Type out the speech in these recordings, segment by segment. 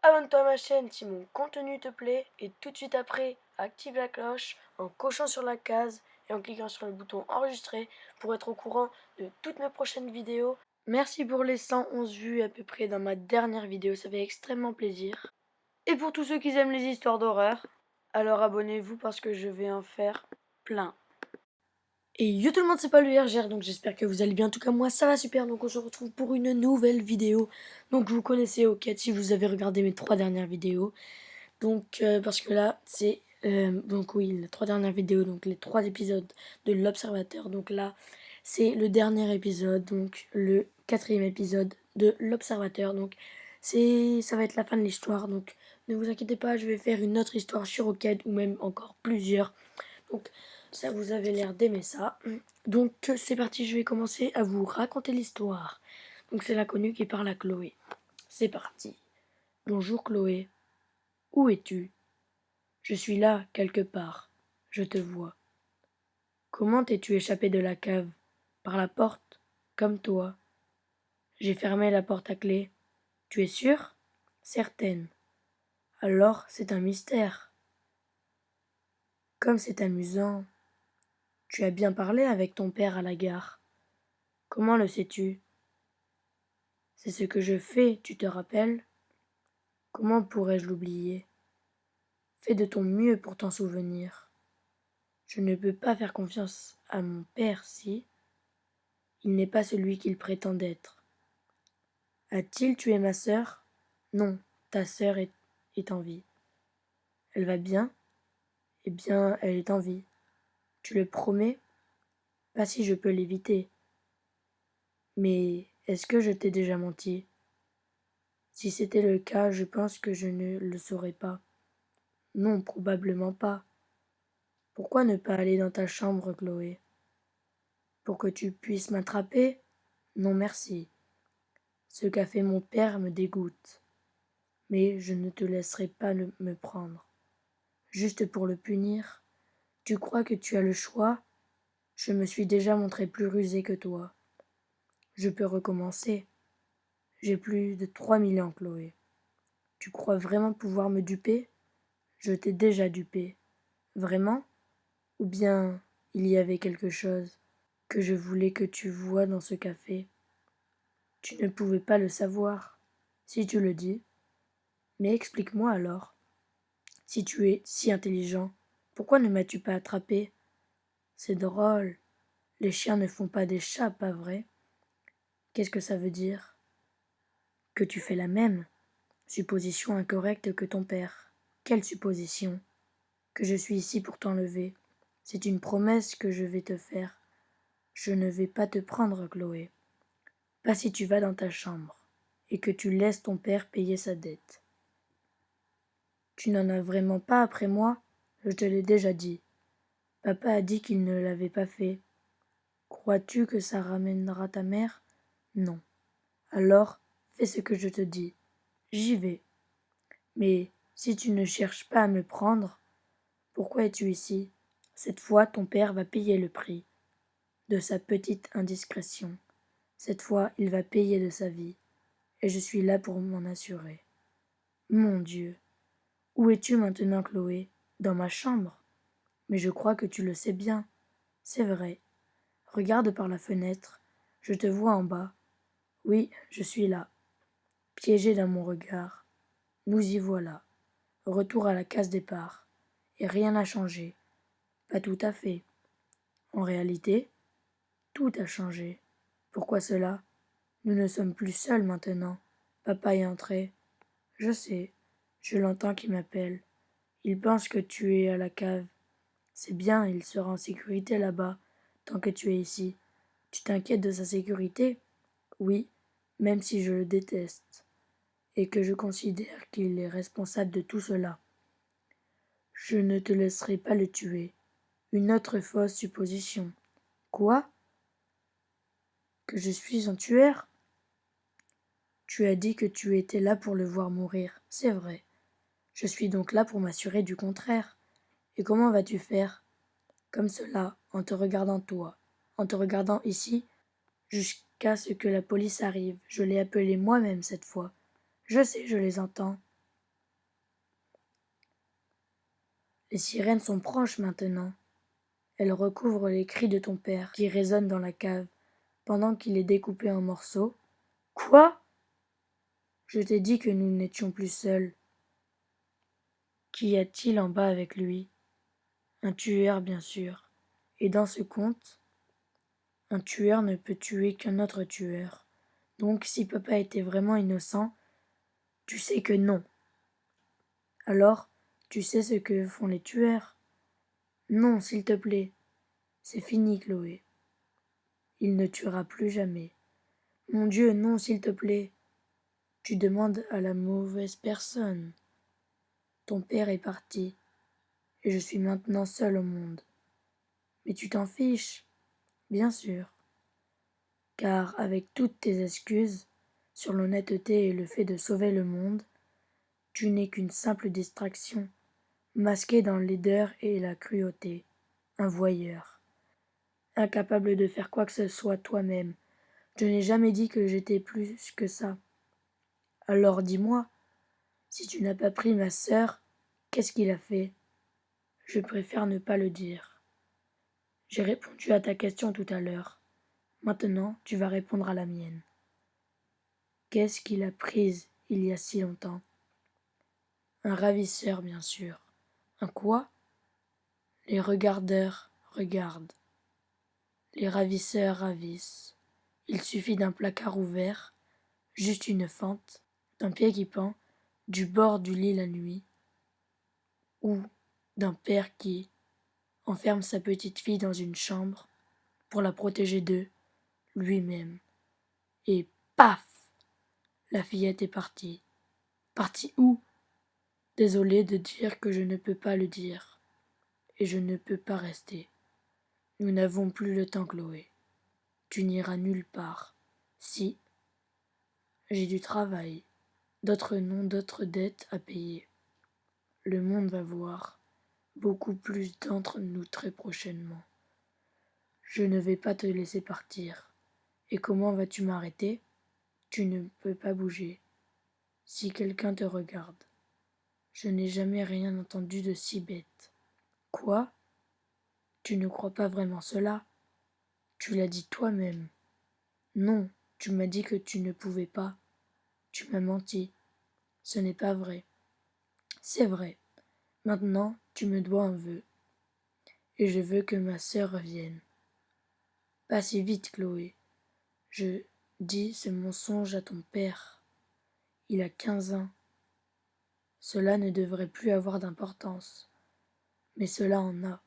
Abonne-toi à ma chaîne si mon contenu te plaît et tout de suite après, active la cloche en cochant sur la case et en cliquant sur le bouton enregistrer pour être au courant de toutes mes prochaines vidéos. Merci pour les 111 vues à peu près dans ma dernière vidéo, ça fait extrêmement plaisir. Et pour tous ceux qui aiment les histoires d'horreur, alors abonnez-vous parce que je vais en faire plein. Et yo tout le monde, c'est pas le RGR, donc j'espère que vous allez bien. En tout cas, moi ça va super, donc on se retrouve pour une nouvelle vidéo. Donc vous connaissez Ocat si vous avez regardé mes 3 dernières vidéos. Donc parce que là, c'est donc oui, les 3 dernières vidéos, donc les 3 épisodes de l'Observateur. Donc là, c'est le dernier épisode, donc le 4e épisode de l'Observateur. Donc ça va être la fin de l'histoire, donc ne vous inquiétez pas, je vais faire une autre histoire sur Ocat ou même encore plusieurs. Donc ça, vous avez l'air d'aimer ça. Donc c'est parti, je vais commencer à vous raconter l'histoire. Donc c'est l'inconnu qui parle à Chloé. C'est parti. Bonjour Chloé. Où es-tu? Je suis là, quelque part. Je te vois. Comment t'es-tu échappé de la cave? Par la porte, comme toi. J'ai fermé la porte à clé. Tu es sûre? Certaine. Alors c'est un mystère. Comme c'est amusant. Tu as bien parlé avec ton père à la gare. Comment le sais-tu? C'est ce que je fais, tu te rappelles? Comment pourrais-je l'oublier? Fais de ton mieux pour t'en souvenir. Je ne peux pas faire confiance à mon père si il n'est pas celui qu'il prétend être. A-t-il tué ma sœur? Non, ta sœur est en vie. Elle va bien? Eh bien, elle est en vie. Tu le promets? Pas si je peux l'éviter. Mais est-ce que je t'ai déjà menti? Si c'était le cas, je pense que je ne le saurais pas. Non, probablement pas. Pourquoi ne pas aller dans ta chambre, Chloé? Pour que tu puisses m'attraper? Non, merci. Ce qu'a fait mon père me dégoûte. Mais je ne te laisserai pas me prendre. Juste pour le punir? Tu crois que tu as le choix? Je me suis déjà montré plus rusé que toi. Je peux recommencer. J'ai plus de 3000 ans, Chloé. Tu crois vraiment pouvoir me duper? Je t'ai déjà dupé. Vraiment? Ou bien il y avait quelque chose que je voulais que tu voies dans ce café? Tu ne pouvais pas le savoir, si tu le dis. Mais explique-moi alors. Si tu es si intelligent, pourquoi ne m'as-tu pas attrapé? C'est drôle. Les chiens ne font pas des chats, pas vrai? Qu'est-ce que ça veut dire? Que tu fais la même. Supposition incorrecte que ton père. Quelle supposition? Que je suis ici pour t'enlever. C'est une promesse que je vais te faire. Je ne vais pas te prendre, Chloé. Pas si tu vas dans ta chambre, et que tu laisses ton père payer sa dette. Tu n'en as vraiment pas après moi? Je te l'ai déjà dit. Papa a dit qu'il ne l'avait pas fait. Crois-tu que ça ramènera ta mère? Non. Alors, fais ce que je te dis. J'y vais. Mais si tu ne cherches pas à me prendre, pourquoi es-tu ici? Cette fois, ton père va payer le prix de sa petite indiscrétion. Cette fois, il va payer de sa vie, et je suis là pour m'en assurer. Mon Dieu. Où es-tu maintenant, Chloé? Dans ma chambre. Mais je crois que tu le sais bien. C'est vrai. Regarde par la fenêtre. Je te vois en bas. Oui, je suis là. Piégé dans mon regard. Nous y voilà. Retour à la case départ. Et rien n'a changé. Pas tout à fait. En réalité, tout a changé. Pourquoi cela? Nous ne sommes plus seuls maintenant. Papa est entré. Je sais. Je l'entends qui m'appelle. Il pense que tu es à la cave. C'est bien, il sera en sécurité là-bas, tant que tu es ici. Tu t'inquiètes de sa sécurité? Oui, même si je le déteste, et que je considère qu'il est responsable de tout cela. Je ne te laisserai pas le tuer. Une autre fausse supposition. Quoi? Que je suis un tueur? Tu as dit que tu étais là pour le voir mourir. C'est vrai. Je suis donc là pour m'assurer du contraire. Et comment vas-tu faire? Comme cela, en te regardant toi, en te regardant ici, jusqu'à ce que la police arrive. Je l'ai appelé moi-même cette fois. Je sais, je les entends. Les sirènes sont proches maintenant. Elles recouvrent les cris de ton père qui résonnent dans la cave pendant qu'il est découpé en morceaux. Quoi? Je t'ai dit que nous n'étions plus seuls. Qu'y a-t-il en bas avec lui? Un tueur, bien sûr. Et dans ce conte, un tueur ne peut tuer qu'un autre tueur. Donc si papa était vraiment innocent, tu sais que non. Alors, tu sais ce que font les tueurs? Non, s'il te plaît. C'est fini, Chloé. Il ne tuera plus jamais. Mon Dieu, non, s'il te plaît. Tu demandes à la mauvaise personne. Ton père est parti, et je suis maintenant seul au monde. Mais tu t'en fiches, bien sûr. Car avec toutes tes excuses sur l'honnêteté et le fait de sauver le monde, tu n'es qu'une simple distraction, masquée dans laideur et la cruauté, un voyeur, incapable de faire quoi que ce soit toi-même. Je n'ai jamais dit que j'étais plus que ça. Alors dis-moi, si tu n'as pas pris ma sœur, qu'est-ce qu'il a fait? Je préfère ne pas le dire. J'ai répondu à ta question tout à l'heure. Maintenant, tu vas répondre à la mienne. Qu'est-ce qu'il a prise il y a si longtemps? Un ravisseur, bien sûr. Un quoi? Les regardeurs regardent. Les ravisseurs ravissent. Il suffit d'un placard ouvert, juste une fente, d'un pied qui pend, du bord du lit la nuit, ou d'un père qui enferme sa petite fille dans une chambre pour la protéger d'eux, lui-même. Et paf! La fillette est partie. Partie où? Désolé de dire que je ne peux pas le dire. Et je ne peux pas rester. Nous n'avons plus le temps, Chloé. Tu n'iras nulle part. Si, j'ai du travail, d'autres noms, d'autres dettes à payer. Le monde va voir beaucoup plus d'entre nous très prochainement. Je ne vais pas te laisser partir. Et comment vas-tu m'arrêter? Tu ne peux pas bouger. Si quelqu'un te regarde. Je n'ai jamais rien entendu de si bête. Quoi? Tu ne crois pas vraiment cela? Tu l'as dit toi-même. Non, tu m'as dit que tu ne pouvais pas. Tu m'as menti. Ce n'est pas vrai. C'est vrai. Maintenant, tu me dois un vœu. Et je veux que ma sœur revienne. Pas si vite, Chloé. Je dis ce mensonge à ton père. Il a 15 ans. Cela ne devrait plus avoir d'importance. Mais cela en a.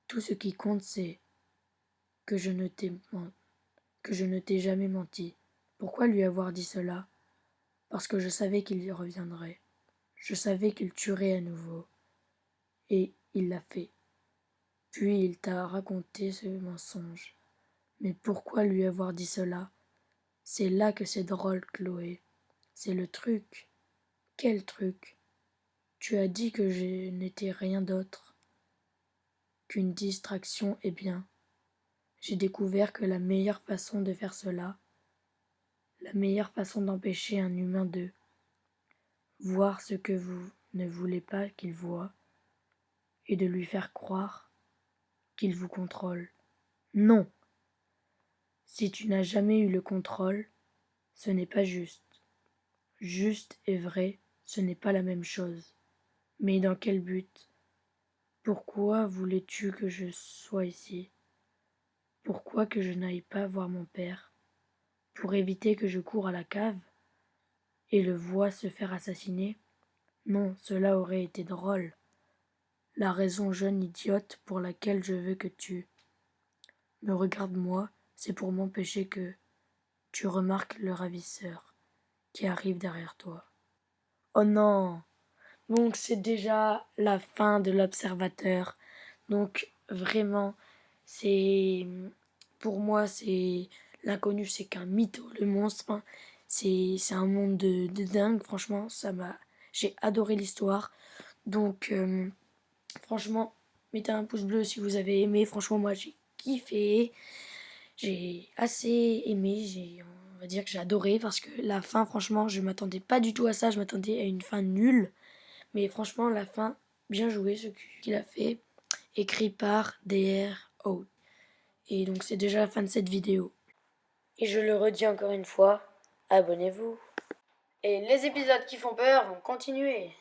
Tout ce qui compte, c'est que je ne t'ai jamais menti. Pourquoi lui avoir dit cela? Parce que je savais qu'il y reviendrait. Je savais qu'il tuerait à nouveau. Et il l'a fait. Puis il t'a raconté ce mensonge. Mais pourquoi lui avoir dit cela? C'est là que c'est drôle, Chloé. C'est le truc. Quel truc? Tu as dit que je n'étais rien d'autre qu'une distraction, eh bien. J'ai découvert que la meilleure façon de faire cela, la meilleure façon d'empêcher un humain de voir ce que vous ne voulez pas qu'il voie, et de lui faire croire qu'il vous contrôle. Non! Si tu n'as jamais eu le contrôle, ce n'est pas juste. Juste et vrai, ce n'est pas la même chose. Mais dans quel but? Pourquoi voulais-tu que je sois ici? Pourquoi que je n'aille pas voir mon père? Pour éviter que je coure à la cave et le voie se faire assassiner? Non, cela aurait été drôle. La raison jeune idiote pour laquelle je veux que tu me regardes moi, c'est pour m'empêcher que tu remarques le ravisseur qui arrive derrière toi. Oh non! Donc c'est déjà la fin de l'observateur. Donc vraiment, c'est pour moi c'est l'inconnu, c'est qu'un mytho, le monstre. Hein. C'est un monde de dingue. Franchement, j'ai adoré l'histoire. Donc franchement, mettez un pouce bleu si vous avez aimé. Franchement, moi j'ai kiffé. J'ai assez aimé. On va dire que j'ai adoré parce que la fin, franchement, je m'attendais pas du tout à ça. Je m'attendais à une fin nulle. Mais franchement, la fin, Bien joué ce qu'il a fait. Écrit par DRO. Et donc c'est déjà la fin de cette vidéo. Et je le redis encore une fois, abonnez-vous. Et les épisodes qui font peur vont continuer.